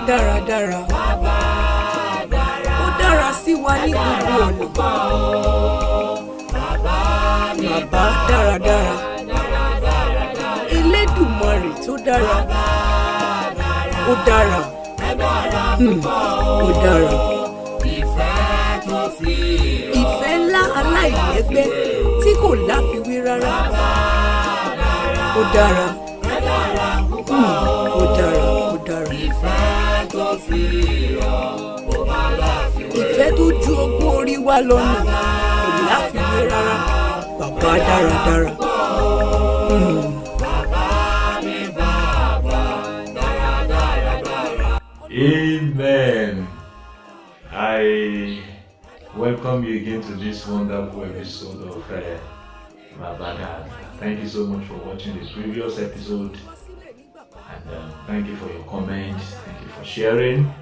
Daradara. Ó dára sí wa ní gbogbo ọ̀nà. Baba Daradara. Elédùmarè tó dára. Ó dára. Ó dára. Ìfẹ́ ńlá aláìlẹ́gbẹ́ tí kò láfiwé rárá. Ó dára. Ó dára. Ó dára. Ìfẹ́ tó ju ọgbọ́n orí wa lọ́nà kò láfiwé rárá. Baba Daradara. Amen. I welcome you again to this wonderful episode of Baba Daradara. Thank you so much for watching the previous episode, and thank you for your comments. Thank you for sharing.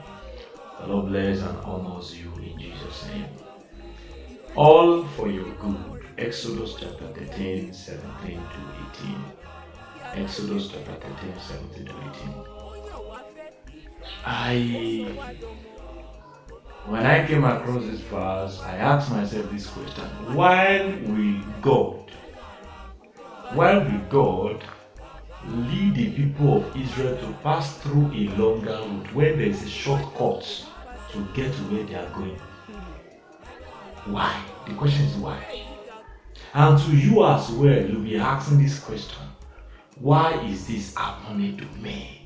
The Lord bless and honors you in Jesus' name. All for your good. Exodus chapter 13, 17 to 18. Exodus chapter 13, 17 to 18. When I came across this verse, I asked myself this question: why will God lead the people of Israel to pass through a longer route when there is a shortcut to get to where they are going? Why? The question is why. And to you as well, you'll be asking this question: why is this happening to me?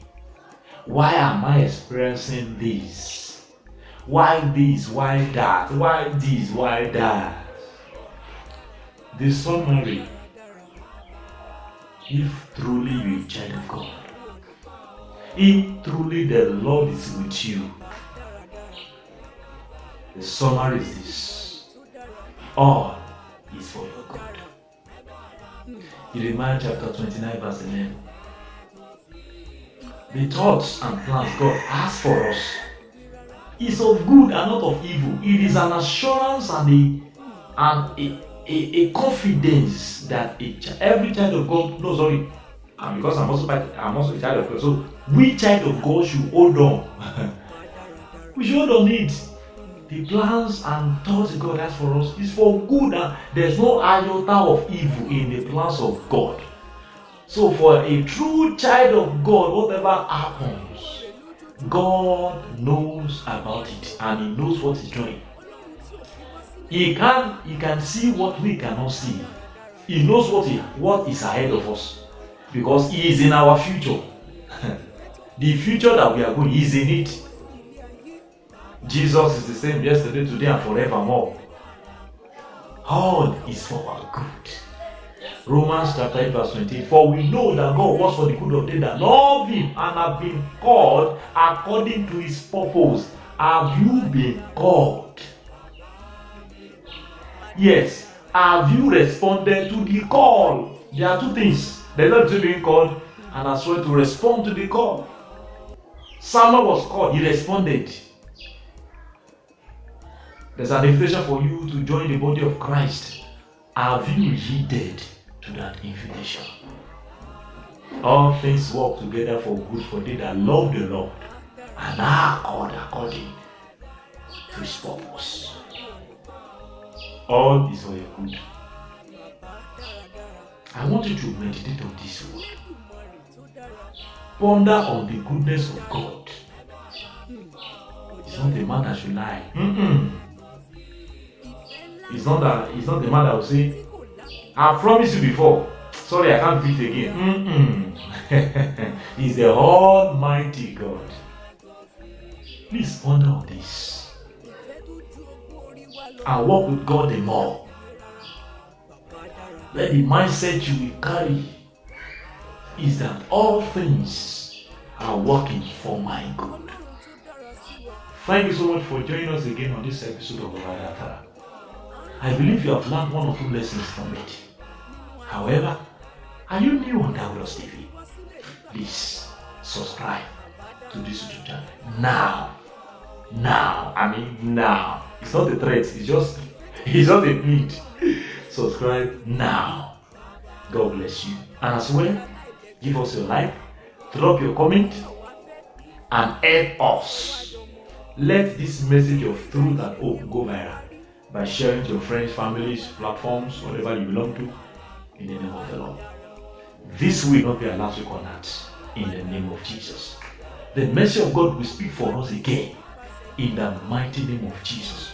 Why am I experiencing this? Why this? Why that? Why this? Why that? The summary: if truly you are a child of God, if truly the Lord is with you, the summary is this: all is for your good. Jeremiah chapter 29 verse 11. The thoughts and plans God has for us is of good and not of evil. It is an assurance and a confidence that every child of God knows. Sorry, and because I'm also a child of God, so we child of God should hold on. We should hold on it. The plans and thoughts God has for us is for good, and there's no iota of evil in the plans of God. So for a true child of God, whatever happens, God knows about it and He knows what He's doing. He can see what we cannot see. He knows what is ahead of us, because He is in our future. The future that we are going, He is in it. Jesus is the same yesterday, today, and forevermore. All is for our good. Romans chapter 8 verse 28. For we know that God works for the good of them that love Him and have been called according to His purpose. Have you been called? Yes. Have you responded to the call? There are two things. There's not being called and as well to respond to the call. Samuel was called, he responded. There's an invitation for you to join the body of Christ. Have you heeded to that invitation? All things work together for good for they that love the Lord and are called according to His purpose. All is for your good. I want you to meditate on this word. Ponder on the goodness of God. It's not the man that should lie. It's not the man that will say, I promised you before. Sorry, I can't do it again. He's the Almighty God. Please ponder on this and walk with God the more. Let the mindset you will carry is that all things are working for my good. Thank you so much for joining us again on this episode of Baba Daradara. I believe you have learned one or two lessons from it. However, are you new on Dawilos TV? Please subscribe to this YouTube channel now. It's not a threat, it's not a need. Subscribe now. God bless you. And as well, give us your like, drop your comment, and help us. Let this message of truth and hope go viral by sharing to your friends, families, platforms, whatever you belong to, in the name of the Lord. This will not be our last week on earth, in the name of Jesus. The mercy of God will speak for us again, in the mighty name of Jesus.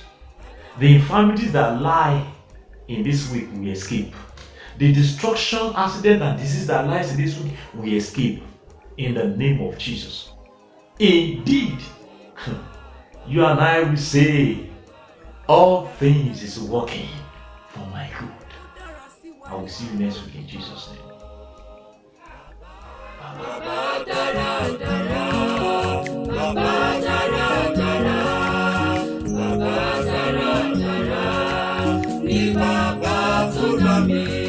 The infirmities that lie in this week, we escape. The destruction, accident, and disease that lies in this week, we escape, in the name of Jesus. Indeed, you and I will say, all things is working for my good. I will see you next week in Jesus' name. Baba Daradara, Baba Daradara, Baba Daradara, ni Baba tó dá mi.